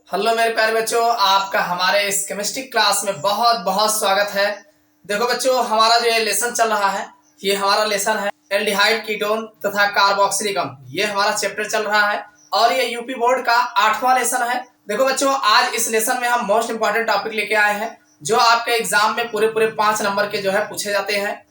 Hello मेरे प्यारे बच्चों, आपका हमारे इस केमिस्ट्री क्लास में बहुत बहुत स्वागत है। देखो बच्चों, हमारा जो ये लेसन चल रहा है, ये हमारा लेसन है एल्डिहाइड कीटोन तथा कार्बोक्सिलिक अम्ल। ये हमारा चैप्टर चल रहा है और ये यूपी बोर्ड का 8वां लेसन है। देखो बच्चों, आज इस लेसन में हम मोस्ट इंपॉर्टेंट टॉपिक लेके आए हैं जो आपके एग्जाम में पूरे 5 नंबर के जो है पूछे जाते हैं।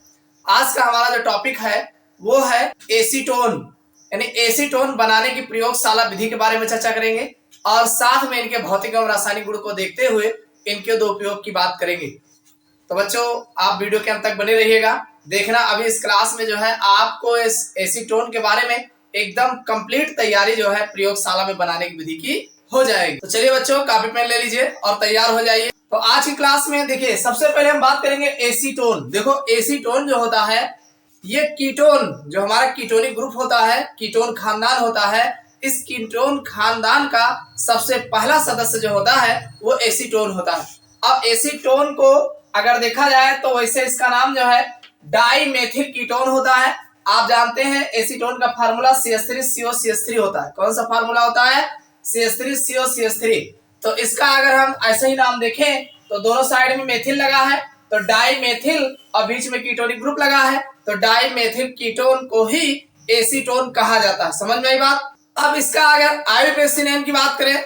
आज का हमारा जो टॉपिक है वो है एसीटोन, यानी एसीटोन बनाने की प्रयोगशाला विधि के बारे में चर्चा करेंगे और साथ में इनके भौतिक एवं रासायनिक गुण को देखते हुए इनके दो उपयोग की बात करेंगे। तो बच्चों, आप वीडियो के अंत तक बने रहिएगा। देखना, अभी इस क्लास में जो है आपको इस एसीटोन के बारे में एकदम कंप्लीट तैयारी जो है प्रयोगशाला में बनाने की विधि की हो जाएगी। तो चलिए बच्चों, कॉपी पेन ले लीजिए और तैयार हो जाइए। तो आज की क्लास में देखिए, सबसे पहले हम बात करेंगे एसीटोन। देखो, एसीटोन जो होता है ये कीटोन, जो हमारा कीटोनिक ग्रुप होता है, कीटोन खानदान होता है, इस कीटोन खानदान का सबसे पहला सदस्य जो होता है वो एसीटोन होता है। अब एसीटोन को अगर देखा जाए तो वैसे इसका नाम जो है डाईमेथिल कीटोन होता है। आप जानते हैं एसीटोन का फार्मूला CH3COCH3 होता है। कौन सा फार्मूला होता है? CH3COCH3। तो इसका अगर हम ऐसे ही नाम देखें तो दोनों साइड में मेथिल लगा है तो डाईमेथिल और बीच में कीटोनिक ग्रुप लगा है तो डाईमेथिल कीटोन को ही एसीटोन कहा जाता है। समझ में आई बात? अब इसका अगर आईयूपीएसी नेम की बात करें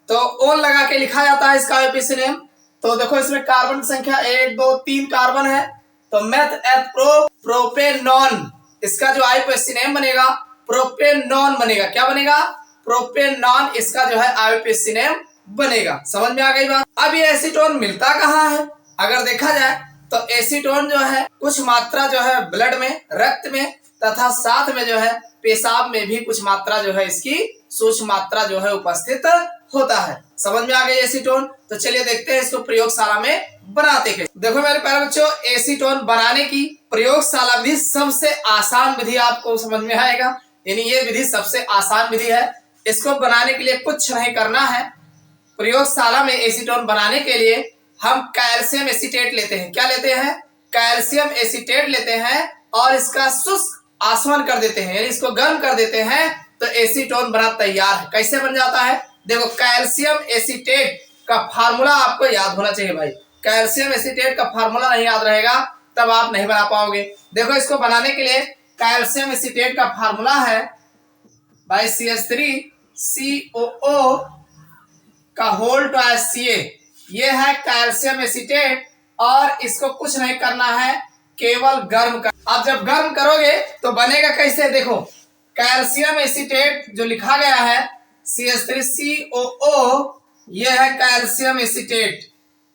तो ओन लगा के लिखा जाता है इसका आईयूपीएसी नेम। तो देखो, इसमें कार्बन की संख्या 1 2 3 कार्बन है तो मेथ एथ प्रोपेनॉन, इसका जो आईयूपीएसी नेम बनेगा प्रोपेनॉन बनेगा। क्या बनेगा? प्रोपेनॉन, इसका जो है आईयूपीएसी नेम बनेगा। समझ में आ गई बात? अब ये एसीटोन मिलता कहाँ है? अगर देखा जाए तो एसीटोन जो है कुछ मात्रा जो है ब्लड में, रक्त में तथा साथ में जो है पेशाब में भी कुछ मात्रा जो है इसकी सूक्ष्म मात्रा जो है उपस्थित होता है। समझ में आ गई एसीटोन? तो चलिए देखते हैं इसको प्रयोगशाला में बनाते हैं। देखो मेरे प्यारे बच्चों, एसीटोन बनाने की प्रयोगशाला विधि सबसे आसान विधि आपको समझ में आएगा, यानी ये विधि सबसे आसान विधि है। इसको बनाने के लिए कुछ नहीं करना है। प्रयोगशाला में एसीटोन बनाने के लिए हम कैल्शियम एसीटेट लेते हैं। क्या लेते हैं? कैल्शियम एसीटेट लेते हैं और इसका शुष्क आसवन कर देते हैं, यानी इसको गर्म कर देते हैं तो एसीटोन बना तैयार है। कैसे बन जाता है? देखो, कैल्शियम एसीटेट का फार्मूला आपको याद होना चाहिए भाई। कैल्शियम एसीटेट का फार्मूला नहीं याद रहेगा तब आप नहीं बना पाओगे। देखो, इसको बनाने के लिए कैल्शियम एसीटेट का फार्मूला है भाई CH3COO का होल टू Ca। ये है कैल्शियम एसीटेट और इसको कुछ नहीं करना है, केवल गर्म कर। अब जब गर्म करोगे तो बनेगा कैसे? देखो, कैल्शियम एसीटेट जो लिखा गया है CH3COO, ये है कैल्शियम एसीटेट।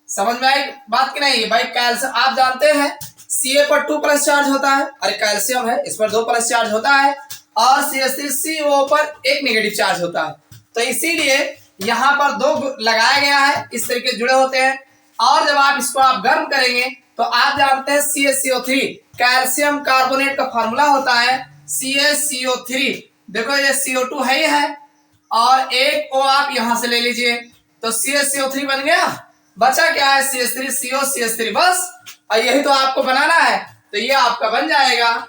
समझ में आई बात कि नहीं भाई? कैल्शियम आप जानते हैं Ca पर 2+ चार्ज होता है, अरे कैल्शियम है इस पर 2+ चार्ज होता है और CH3COO पर 1 नेगेटिव चार्ज होता है। तो इसीलिए यहाँ पर 2 लगाया गया है, इस तरीके जुड़े होते हैं। और जब आप इसको गर्म करेंगे तो आप जानते हैं CaCO3 कैल्शियम कार्बोनेट का फार्मूला होता है CaCO3। देखो, ये CO2 है ही है और एक O आप यहां से ले लीजिए तो CaCO3 बन गया। बचा क्या है? CH3COCH3 बस। और यही तो आपको बनाना है तो ये आपका बन जाएगा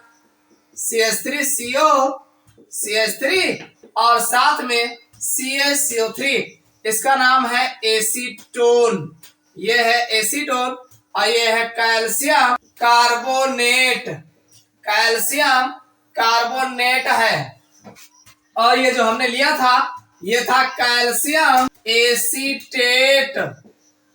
CH3COCH3 और साथ में CaCO3। इसका नाम है एसीटोन। ये है एसीटोन और ये है कैल्शियम कार्बोनेट। कैल्शियम कार्बोनेट है और ये जो हमने लिया था ये था कैल्शियम एसीटेट।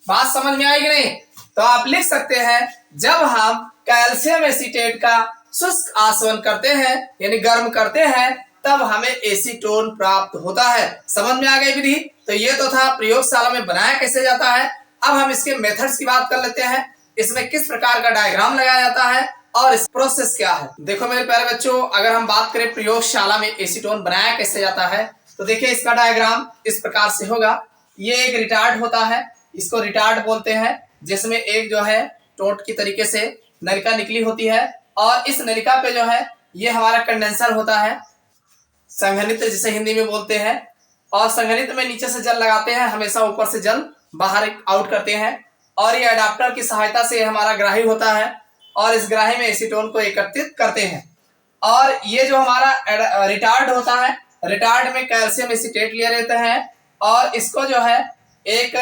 बात समझ में आई कि नहीं? तो आप लिख सकते हैं, जब हम कैल्शियम एसीटेट का शुष्क आसवन करते हैं यानी गर्म करते हैं तब हमें एसीटोन प्राप्त होता है। समझ में आ गई विधि? तो ये तो था प्रयोगशाला में बनाया कैसे जाता है। अब हम इसके मेथड्स की बात कर लेते हैं, इसमें किस प्रकार का डायग्राम लगाया जाता है और इस प्रोसेस क्या है। देखो मेरे प्यारे बच्चों, अगर हम बात करें प्रयोगशाला में एसीटोन बनाया कैसे जाता है तो देखिए इसका डायग्राम इस प्रकार से होगा। ये एक रिटार्ड होता है, इसको रिटार्ड बोलते हैं, जिसमें एक जो है टोट की तरीके से नलिका निकली होती है और इस नलिका पे जो है ये हमारा कंडेंसर होता है, संघनित्र जिसे हिंदी में बोलते हैं। और संघनित्र में नीचे से जल लगाते हैं, हमेशा ऊपर से जल बाहर आउट करते हैं और ये अडाप्टर की सहायता से हमारा ग्राही होता है और इस ग्राही में एसीटोन को एकत्रित करते हैं। और ये जो हमारा रिटार्ड होता है, रिटार्ड में कैल्शियम एसीटेट लिए रहते हैं और इसको जो है एक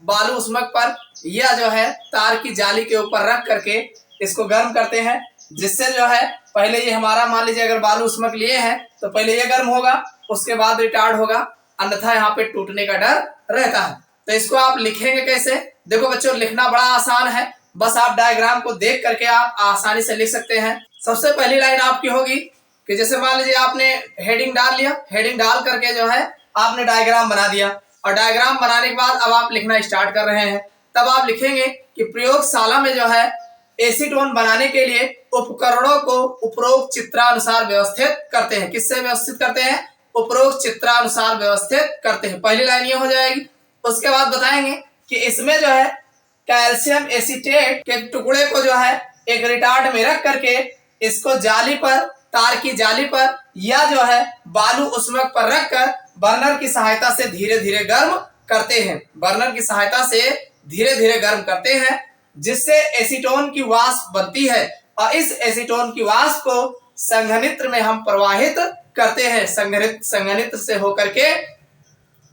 बालू उस्मक पर या जो है तार की जाली के ऊपर रख करके इसको गर्म करते हैं, जिससे जो है पहले ये हमारा मान लीजिए अगर बालू उस्मक लिए हैं तो पहले ये गर्म होगा, उसके बाद रिटार्ड होगा, अन्यथा यहाँ पे टूटने का डर रहता है। तो इसको आप लिखेंगे कैसे? देखो बच्चों, लिखना बड़ा आसान है, बस आप डायग्राम को देख करके आप आसानी से लिख सकते हैं। सबसे पहली लाइन आपकी होगी कि जैसे मान लीजिए आपने हेडिंग डाल लिया, हेडिंग डाल करके जो है आपने डायग्राम बना दिया, और डायग्राम बनाने के बाद अब आप लिखना स्टार्ट कर रहे हैं। तब आप लिखेंगे कि प्रयोगशाला में जो है एसीटोन बनाने के लिए उपकरणों को उपरोक्त चित्रानुसार व्यवस्थित करते हैं। किससे व्यवस्थित करते हैं? उपरोक्त चित्रानुसार व्यवस्थित करते हैं। पहली लाइन ये हो जाएगी। उसके बाद बताएंगे कि इसमें जो है कैल्शियम एसीटेट के टुकड़े को जो है एक रिटार्ड में रख करके इसको जाली पर, तार की जाली पर या जो है बालू उस्मक पर रखकर बर्नर की सहायता से धीरे धीरे गर्म करते हैं। बर्नर की सहायता से धीरे धीरे गर्म करते हैं, जिससे एसीटोन की वाष्प बनती है, और इस एसीटोन की वाष्प को संघनित्र में हम प्रवाहित करते हैं, संघनित्र से होकर के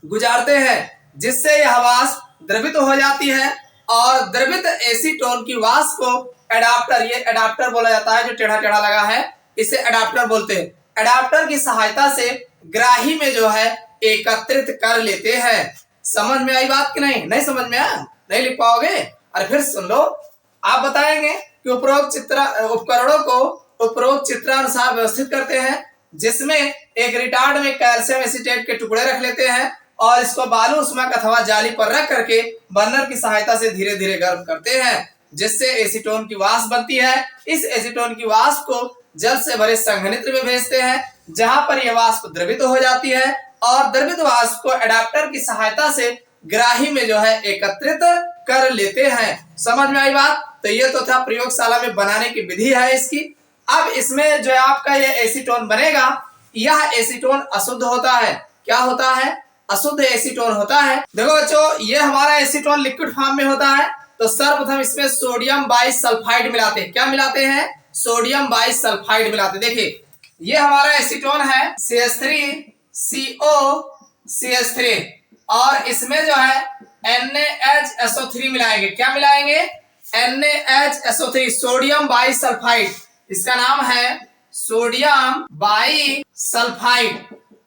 गुजारते हैं, जिससे यह वाष्प द्रवित हो जाती है, और द्रवित एसीटोन की वाष्प को एडाप्टर, ये एडाप्टर बोला जाता है जो टेढ़ा टेढ़ा लगा है, इसे एडाप्टर बोलते हैं। एडाप्टर की सहायता से ग्राही में जो है एकत्रित कर लेते हैं। समझ में आई बात कि नहीं? नहीं समझ में आया? नहीं लिख पाओगे? अरे फिर सुन लो, आप बताएंगे कि उपरोक्त उपकरणों को उपरोक्त चित्रानुसार व्यवस्थित करते हैं, जिसमें एक रिटार्ड में कैल्शियम एसीटेट के टुकड़े रख लेते हैं और इसको बालू उस्मक अथवा जाली पर रख करके बर्नर की सहायता से धीरे धीरे गर्म करते हैं, जिससे एसीटोन की वाष्प बनती है। इस एसीटोन की वाष्प को जल से भरे संघनित्र में भेजते हैं, जहां पर यह वाष्प द्रवित हो जाती है, और द्रवित वाष्प को एडाप्टर की सहायता से ग्राही में जो है एकत्रित कर लेते हैं। समझ में आई बात? तो ये तो था प्रयोगशाला में बनाने की विधि है इसकी। अब इसमें जो है आपका ये एसीटोन बनेगा, यह एसीटोन अशुद्ध होता है। क्या होता है? अशुद्ध एसीटोन होता है। देखो बच्चों, ये हमारा एसीटोन लिक्विड फॉर्म में होता है, तो सर्वप्रथम इसमें सोडियम बाइसल्फाइड मिलाते हैं। क्या मिलाते हैं? सोडियम बाइसल्फाइड मिलाते हैं। देखिए, ये हमारा एसीटोन है CH3CO CH3, और इसमें जो है NaHSO3 मिलाएंगे। क्या मिलाएंगे? NaHSO3, sodium bisulphide. इसका नाम है सोडियम बाइसल्फाइड,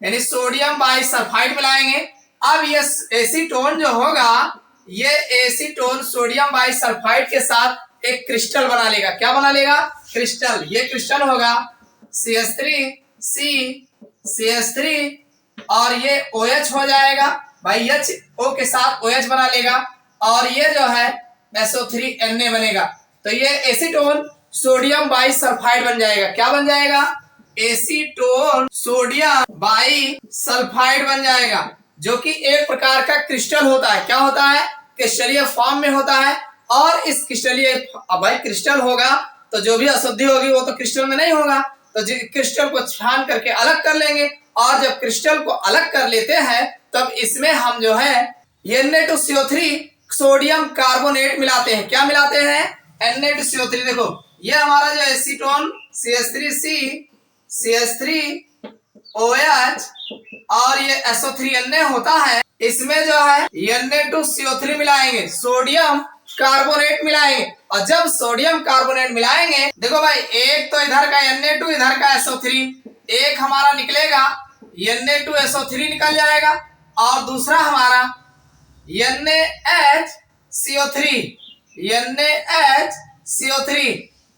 यानी सोडियम बाइसल्फाइड मिलाएंगे। अब ये एसीटोन जो होगा, ये एसीटोन सोडियम बाइसल्फाइड के साथ एक क्रिस्टल बना लेगा। क्या बना लेगा? क्रिस्टल। ये क्रिस्टल होगा CH3C CH3, और ये OH हो जाएगा भाई, HO के साथ OH बना लेगा, और ये जो है SO3Na बनेगा। तो ये एसीटोन सोडियम बाइसल्फाइड बन जाएगा। क्या बन जाएगा? एसीटोन सोडियम बाइसल्फाइड बन जाएगा, जो कि एक प्रकार का क्रिस्टल होता है। क्या होता है? क्रिस्टलीय फॉर्म में होता है। और इस क्रिस्टलीय, अब भाई क्रिस्टल होगा तो जो भी अशुद्धि होगी वो तो क्रिस्टल में नहीं होगा, तो क्रिस्टल को छान करके अलग कर लेंगे, और जब क्रिस्टल को अलग कर लेते हैं तब इसमें हम जो है Na2CO3 सोडियम कार्बोनेट मिलाते हैं। क्या मिलाते हैं? Na2CO3। देखो, ये हमारा जो एसीटोन CH3C CH3OH और ये SO3Na होता है, इसमें जो है Na2CO3 मिलाएंगे, सोडियम कार्बोनेट मिलाएंगे, और जब सोडियम कार्बोनेट मिलाएंगे, देखो भाई, एक तो इधर का Na2, इधर का SO3, एक हमारा निकलेगा Na2SO3 निकल जाएगा, और दूसरा हमारा NaHCO3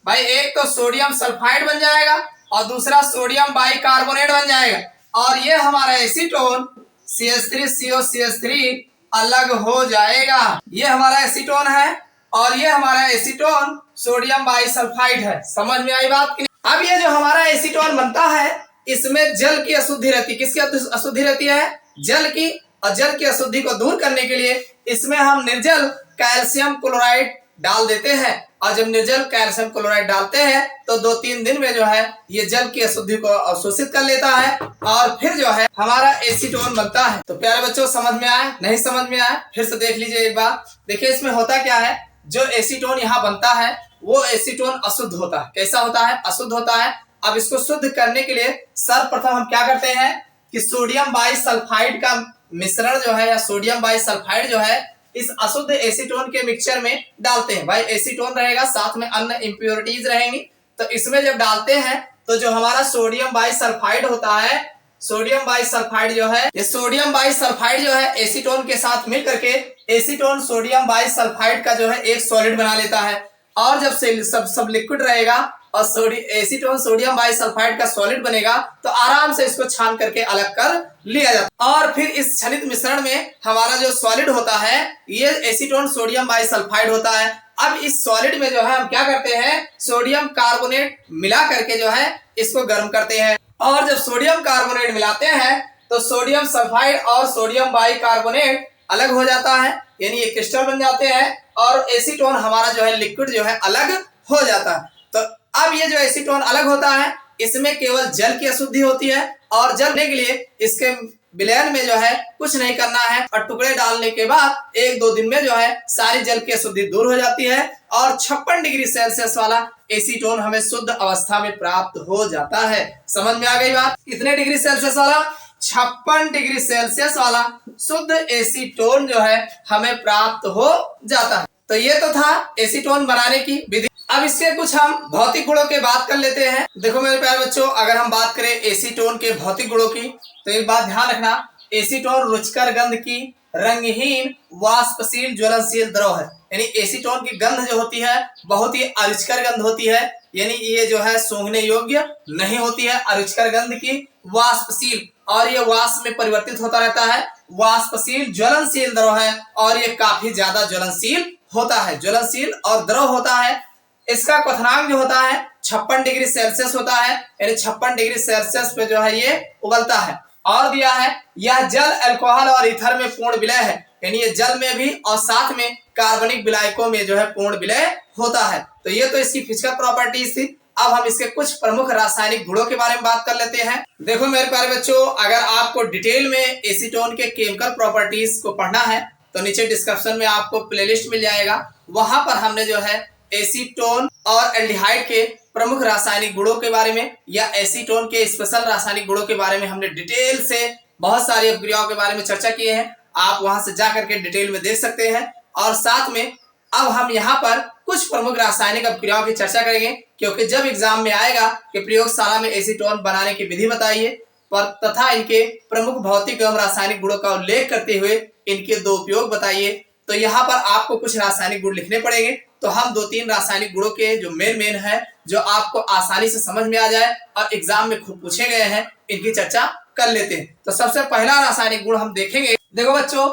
भाई, एक तो सोडियम सल्फाइड बन जाएगा और दूसरा सोडियम बाइकार्बोनेट बन जाएगा, और ये हमारा एसीटोन CH3CO CH3 अलग हो जाएगा। ये हमारा एसीटोन है, और ये हमारा एसीटोन सोडियम बाइसल्फाइड है। समझ में आई बात की? अब ये जो हमारा एसीटोन बनता है, इसमें जल की अशुद्धि रहती है। किसकी अशुद्धि रहती है? जल की। और जल की अशुद्धि को दूर करने के लिए इसमें हम निर्जल कैल्शियम क्लोराइड डाल देते हैं, और जब निर्जल कैल्शियम क्लोराइड डालते हैं तो 2-3 दिन में जो है ये जल की अशुद्धि को अवशोषित कर लेता है, और फिर जो है हमारा एसीटोन बनता है। तो प्यारे बच्चों, समझ में आए? नहीं समझ में आए? फिर से देख लीजिए एक बार। देखिए, इसमें होता क्या है, जो एसीटोन यहाँ बनता है वो एसीटोन अशुद्ध होता है। कैसा होता है? अशुद्ध होता है। अब इसको शुद्ध करने के लिए सर्वप्रथम हम क्या करते हैं कि सोडियम बाइसल्फाइड का मिश्रण जो है या सोडियम बाइसल्फाइड जो है इस अशुद्ध एसीटोन के मिक्सचर में डालते हैं। भाई एसीटोन रहेगा, साथ में अन्य इंप्योरिटीज रहेंगी, तो इसमें जब डालते हैं तो जो हमारा सोडियम बाइसल्फाइड होता है, सोडियम बाइसल्फाइड जो है, ये सोडियम बाइसल्फाइड जो है एसीटोन के साथ मिल करके एसीटोन सोडियम बाइसल्फाइड का जो है एक सॉलिड बना लेता है। और जब से सब लिक्विड रहेगा और एसीटोन सोडियम बाइसल्फाइड का सॉलिड बनेगा तो आराम से इसको छान करके अलग कर लिया जाता है। और फिर इस छनित मिश्रण में हमारा जो सॉलिड होता है ये एसीटोन सोडियम बाइसल्फाइड होता है। अब इस सॉलिड में जो है हम क्या करते हैं, सोडियम कार्बोनेट मिला करके जो है इसको गर्म करते हैं। और जब सोडियम कार्बोनेट मिलाते हैं तो सोडियम सल्फाइड और सोडियम बाइकार्बोनेट अलग हो जाता है, यानी ये क्रिस्टल बन जाते हैं और एसीटोन हमारा जो है लिक्विड जो है अलग हो जाता है। तो अब ये जो एसीटोन अलग होता है इसमें केवल जल की अशुद्धि होती है और जल लेने के लिए इसके विलयन में जो है कुछ नहीं करना है और टुकड़े डालने के बाद 1-2 दिन में जो है सारी जल की अशुद्धि दूर हो जाती है और 56 डिग्री सेल्सियस वाला एसीटोन हमें शुद्ध अवस्था में प्राप्त हो जाता है। समझ में आ गई बात? कितने डिग्री सेल्सियस वाला? 56 डिग्री सेल्सियस वाला शुद्ध एसीटोन जो है हमें प्राप्त हो जाता है। तो ये तो था एसीटोन बनाने की विधि। अब इसके कुछ हम भौतिक गुणों की बात कर लेते हैं। देखो मेरे प्यारे बच्चों, अगर हम बात करें एसीटोन के भौतिक गुणों की तो एक बात ध्यान रखना, एसीटोन रुचिकर गंध की रंगहीन वाष्पशील ज्वलनशील द्रव है। यानी एसीटोन की गंध जो होती है बहुत ही अरुचिकर गंध होती है, यानी ये जो है सूंघने योग्य नहीं होती है। अरुचिकर गंध की वाष्पशील, और ये वाष्प में परिवर्तित होता रहता है, वाष्पशील ज्वलनशील द्रव है और ये काफी ज्यादा ज्वलनशील होता है, ज्वलनशील और द्रव होता है। इसका क्वथनांक जो होता है 56 डिग्री सेल्सियस होता है, यानी 56 डिग्री सेल्सियस पे जो है ये उबलता है। और दिया है यह जल अल्कोहल और ईथर में पूर्ण विलय है, यानी ये जल में भी और साथ में कार्बनिक विलायकों में जो है पूर्ण विलय होता है। तो ये तो इसकी फिजिकल प्रॉपर्टीज थी। अब हम इसके कुछ प्रमुख रासायनिक गुणों के बारे में बात कर लेते हैं। देखो मेरे प्यारे बच्चों, अगर आपको डिटेल में एसीटोन के केमिकल प्रॉपर्टीज को पढ़ना है तो नीचे डिस्क्रिप्शन में आपको प्लेलिस्ट मिल जाएगा, वहां पर हमने जो है एसीटोन और एल्डिहाइड के प्रमुख रासायनिक गुणों के बारे में या एसीटोन के स्पेशल रासायनिक गुणों के बारे में हमने डिटेल से बहुत सारी अपक्रियाओं के बारे में चर्चा किए हैं। आप वहां से जा करके डिटेल में देख सकते हैं। और साथ में अब हम यहाँ पर कुछ प्रमुख रासायनिक अपक्रियाओं की चर्चा करेंगे, क्योंकि जब एग्जाम में आएगा कि प्रयोगशाला में एसीटोन बनाने की विधि बताइए पर तथा इनके प्रमुख भौतिक एवं रासायनिक गुणों का उल्लेख करते हुए इनके 2 उपयोग बताइए, तो यहाँ पर आपको कुछ रासायनिक गुण लिखने पड़ेंगे। तो हम 2-3 रासायनिक गुणों के जो मेन है जो आपको आसानी से समझ में आ जाए और एग्जाम में खूब पूछे गए हैं, इनकी चर्चा कर लेते हैं। तो सबसे पहला रासायनिक गुण हम देखेंगे। देखो बच्चों,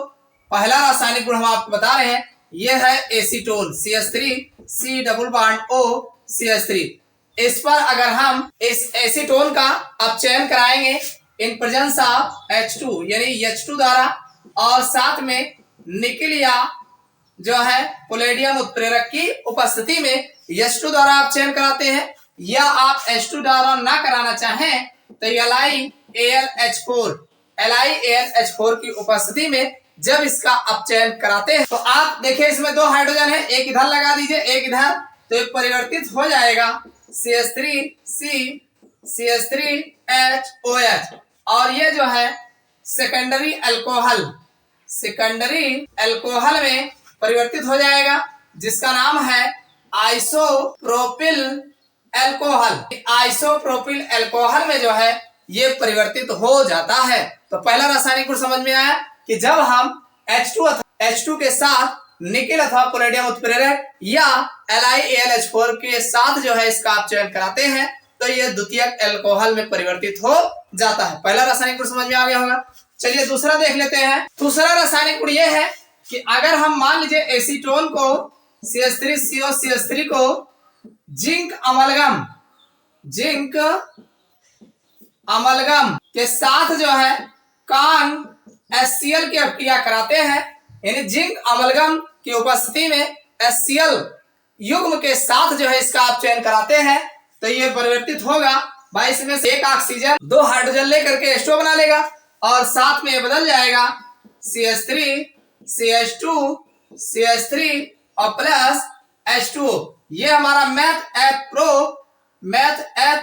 पहला रासायनिक गुण हम आपको बता रहे हैं, यह है acetone CH3 C double bond O CH3। इस पर अगर हम इस एसीटोन का अपचयन कराएंगे इन प्रेजेंस ऑफ H2 यानी H2 द्वारा और साथ में निकिल या जो है पोलेडियम उत्प्रेरक की उपस्थिति में H2 द्वारा आप चयन कराते हैं, या आप H2 द्वारा ना कराना चाहें तो LiAlH4 की उपस्थिति में जब इसका अपचयन कराते हैं तो आप देखिए इसमें 2 हाइड्रोजन है, एक इधर लगा दीजिए एक इधर, तो ये परिवर्तित हो जाएगा CH3C CH3HOH और ये जो है सेकेंडरी अल्कोहल में परिवर्तित हो जाएगा, जिसका नाम है आइसोप्रोपिल अल्कोहल। आइसोप्रोपिल अल्कोहल में जो है ये परिवर्तित हो जाता है। तो पहला रासायनिक गुण समझ में आया कि जब हम H2 के साथ निकिल अथवा पोलेडियम उत्प्रेरक या LiAlH4 के साथ जो है इसका अपचयन कराते हैं तो ये द्वितीयक अल्कोहल में परिवर्तित हो जाता है। पहला रासायनिक गुण समझ में आ गया होगा। चलिए दूसरा देख लेते हैं। दूसरा रासायनिक गुण ये है कि अगर हम मान लीजिए एसीटोन को CH3COCH3 को जिंक अमलगम के साथ जो है कांग HCl की अपक्रिया कराते हैं, यानी जिंक अमलगम की उपस्थिति में HCl युग्म के साथ जो है इसका अपचयन कराते हैं तो ये परिवर्तित होगा। भाई इसमें से एक ऑक्सीजन 2 हाइड्रोजन लेकर के H2 बना लेगा और साथ में बदल जाएगा CH3 CH2 CH3 और प्लस H2। ये हमारा मैथ एथ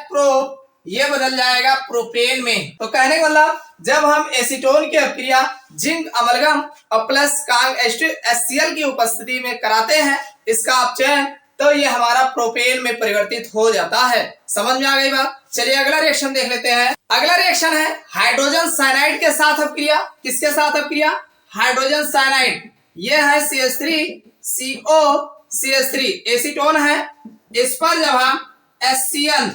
प्रो ये बदल जाएगा प्रोपेन में। तो कहने का मतलब जब हम एसीटोन की अपक्रिया जिंक अमलगम और प्लस कांग HCl की उपस्थिति में कराते हैं इसका अपचयन, तो ये हमारा प्रोपेन में परिवर्तित हो जाता है। समझ में आ गई बात। चलिए अगला रिएक्शन देख लेते हैं। अगला रिएक्शन है हाइड्रोजन साइनाइड के साथ अपक्रिया। किसके साथ अपक्रिया? Hydrogen cyanide. ये है CH3CO CH3 एसीटोन है। इस पर जब हम HCl,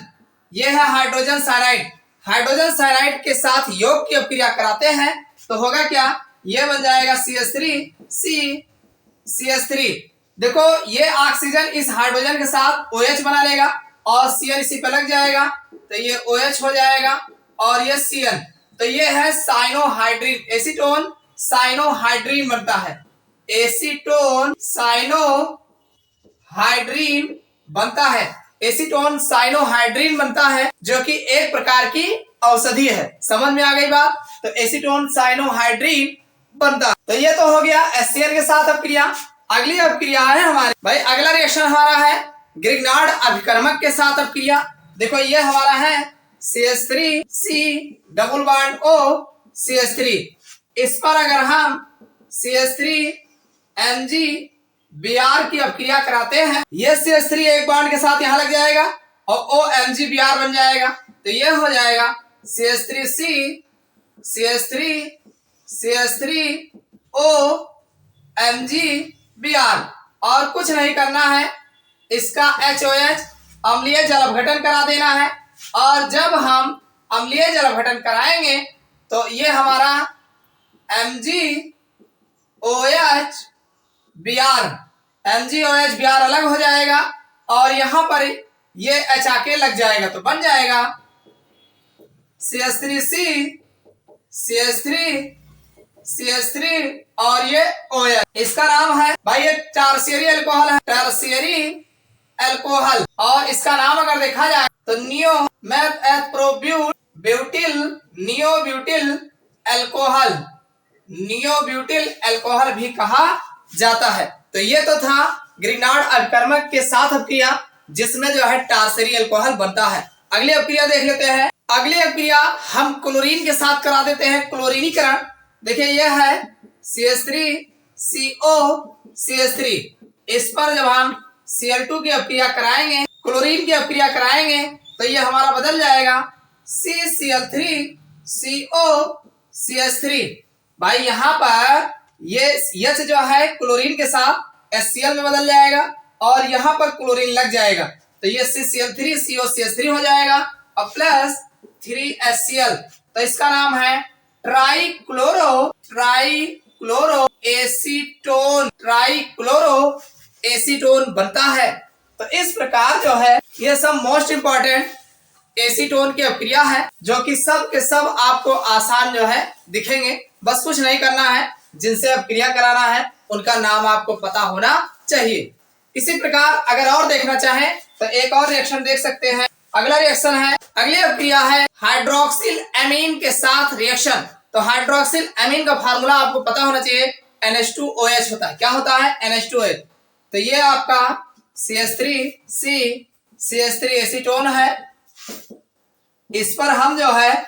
ये है हाइड्रोजन साइनाइड, हाइड्रोजन साइनाइड के साथ योग की अपक्रिया कराते हैं तो होगा क्या? ये बन जाएगा CH3CH3। देखो ये ऑक्सीजन इस हाइड्रोजन के साथ OH बना लेगा और Cl इसी पे लग जाएगा तो ये OH हो जाएगा और ये Cl, तो ये है साइनोहाइड्रीन। एसीटोन साइनोहाइड्रीन बनता है। एसीटोन साइनोहाइड्रीन बनता है। एसीटोन साइनोहाइड्रीन बनता है जो कि एक प्रकार की औषधि है। समझ में आ गई बात। तो एसीटोन साइनोहाइड्रीन बनता। तो ये तो हो गया HCl के साथ अपक्रिया। अगली अपक्रिया है हमारे भाई, अगला रिएक्शन हमारा है ग्रिग्नार्ड अभिकर्मक के साथ अपक्रिया। देखो ये हमारा है CH3C♯O इस पर अगर हम CH3Mg Br की अपक्रिया कराते हैं, ये CH3 एक बॉन्ड के साथ यहाँ लग जाएगा और OMgBr बन जाएगा तो ये हो जाएगा CH3C♯3OMgBr। और कुछ नहीं करना है, इसका HOH अम्लीय जल अपघटन करा देना है। और जब हम अम्लीय जल अपघटन कराएंगे तो ये हमारा MgOH अलग हो जाएगा और यहाँ पर ये H आके लग जाएगा तो बन जाएगा CH3C♯3 और ये OH। इसका नाम है भाई ये टर्शियरी अल्कोहल है, टर्शियरी अल्कोहल। और इसका नाम अगर देखा जाए तो नियोब्यूटिल अल्कोहल, नियोब्यूटिल अल्कोहल भी कहा जाता है। तो ये तो था ग्रिग्नार्ड अभिकर्मक के साथ अपक्रिया जिसमें जो है टर्शियरी अल्कोहल बनता है। अगली अपक्रिया देख लेते हैं। अगली अपक्रिया हम क्लोरीन के साथ करा देते हैं, क्लोरीनीकरण। देखिए यह है CH3CO CH3 इस पर जब हम Cl2 की अपक्रिया कराएंगे, क्लोरीन की अपक्रिया कराएंगे तो ये हमारा बदल जाएगा CCl3COCH3। भाई यहाँ पर ये H जो है क्लोरीन के साथ HCl में बदल जाएगा और यहाँ पर क्लोरीन लग जाएगा तो ये CCl3COCH3 हो जाएगा और प्लस 3HCl। तो इसका नाम है ट्राइक्लोरो एसीटोन बनता है। तो इस प्रकार जो है ये सब मोस्ट इंपॉर्टेंट एसीटोन की अपक्रिया है जो कि सब के सब आपको आसान जो है दिखेंगे। बस कुछ नहीं करना है, जिनसे अपक्रिया कराना है उनका नाम आपको पता होना चाहिए। इसी प्रकार अगर और देखना चाहें तो एक और रिएक्शन देख सकते हैं। अगला रिएक्शन है, अगली अपक्रिया है हाइड्रोक्सिल एमीन के साथ रिएक्शन। तो हाइड्रोक्सिल एमीन का फार्मूला आपको पता होना चाहिए, NH2OH होता है। क्या होता है? NH2OH। तो ये आपका CH3C♯3 एसीटोन है। इस पर हम जो है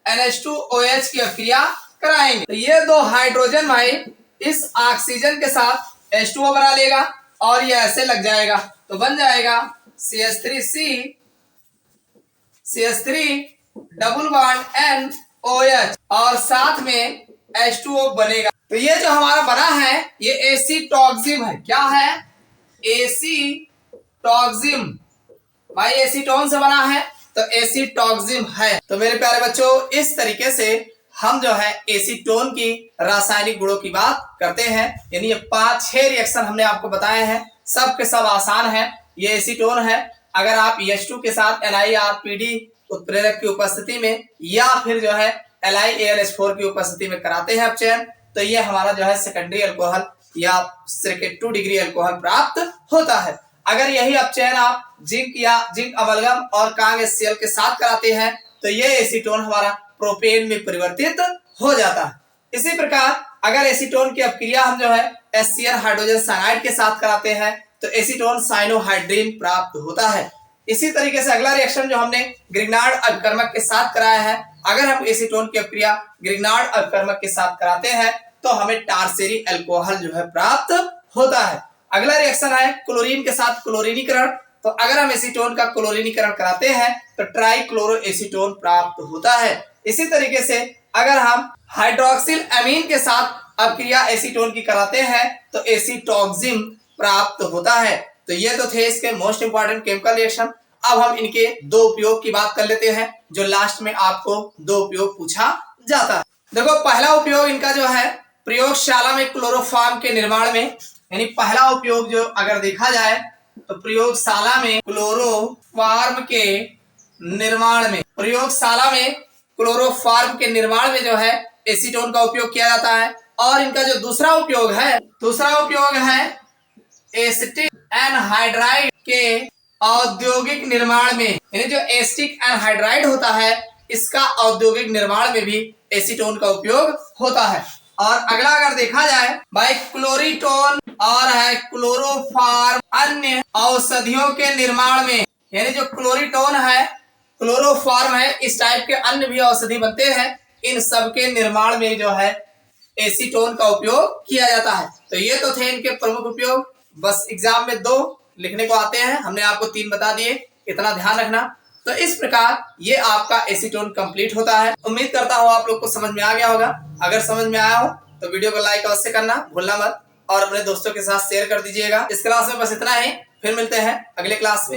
NH2OH की अपक्रिया कराएंगे तो ये दो हाइड्रोजन भाई इस ऑक्सीजन के साथ H2O बना लेगा और ये ऐसे लग जाएगा तो बन जाएगा CH3NOH और साथ में H2O बनेगा। तो ये जो हमारा बना है ये एसीटोक्सिम है। क्या है? एसीटोक्सिम। भाई एसीटोन से बना है तो एसीटोक्सिम है। तो मेरे प्यारे बच्चों इस तरीके से हम जो है एसीटोन की रासायनिक गुणों की बात करते हैं। यानी ये 5-6 रिएक्शन हमने आपको बताए हैं, सब के सब आसान है। ये एसीटोन है। अगर आप H2 के साथ NiRPD उत्प्रेरक की उपस्थिति में या फिर जो है LiAlH4 की उपस्थिति में कराते हैं अपचयन तो ये हमारा जो है सेकेंडरी अल्कोहल या सेकेंडरी डिग्री अल्कोहल प्राप्त होता है। अगर यही अपचयन आप जिंक अमलगम और कांग HCl के साथ कराते हैं तो ये एसीटोन हमारा प्रोपेन में परिवर्तित हो जाता है। इसी प्रकार अगर एसीटोन की अपक्रिया हम जो है HCl हाइड्रोजन साइनाइड के साथ कराते हैं तो एसीटोन साइनोहाइड्रीन प्राप्त होता है। इसी तरीके से अगला रिएक्शन जो हमने ग्रिग्नार्ड अभिकर्मक के साथ कराया है, अगर हम एसीटोन की अपक्रिया ग्रिग्नार्ड अभिकर्मक के साथ कराते हैं तो हमें टारशरी अल्कोहल जो है प्राप्त होता है। अगला रिएक्शन है क्लोरीन के साथ क्लोरीनीकरण। तो अगर हम एसीटोन का क्लोरीनीकरण कराते हैं तो ट्राइक्लोरो एसीटोन प्राप्त होता है। इसी तरीके से अगर हम हाइड्रोक्सिल अमीन के साथ अपक्रिया एसीटोन की कराते हैं तो एसीटोक्सिम प्राप्त होता है। तो ये तो थे इसके मोस्ट इंपॉर्टेंट केमिकल रिएक्शन। अब हम इनके दो उपयोग की बात कर लेते हैं, जो लास्ट में आपको दो उपयोग पूछा जाता है। देखो पहला उपयोग इनका जो है प्रयोगशाला में क्लोरोफॉर्म के निर्माण में, यानी पहला उपयोग जो अगर देखा जाए तो प्रयोगशाला में क्लोरोफॉर्म के निर्माण में, प्रयोगशाला में क्लोरोफॉर्म के निर्माण में जो है एसीटोन का उपयोग किया जाता है। और इनका जो दूसरा उपयोग है एसिटिक एनहाइड्राइड के औद्योगिक निर्माण में, यानी जो एसिटिक एनहाइड्राइड होता है इसका औद्योगिक निर्माण में भी एसीटोन का उपयोग होता है। और अगला अगर देखा जाए भाई क्लोरीटोन और है क्लोरोफॉर्म अन्य औषधियों के निर्माण में, यानी जो क्लोरीटोन है क्लोरोफॉर्म है इस टाइप के अन्य भी औषधि बनते हैं, इन सब के निर्माण में जो है एसीटोन का उपयोग किया जाता है। तो ये तो थे इनके प्रमुख उपयोग। बस एग्जाम में 2 लिखने को आते हैं, हमने आपको 3 बता दिए, इतना ध्यान रखना। तो इस प्रकार ये आपका एसीटोन कंप्लीट होता है। उम्मीद करता हूँ आप लोग को समझ में आ गया होगा। अगर समझ में आया हो तो वीडियो को लाइक अवश्य करना भूलना मत और अपने दोस्तों के साथ शेयर कर दीजिएगा। इस क्लास में बस इतना ही, फिर मिलते हैं अगले क्लास में।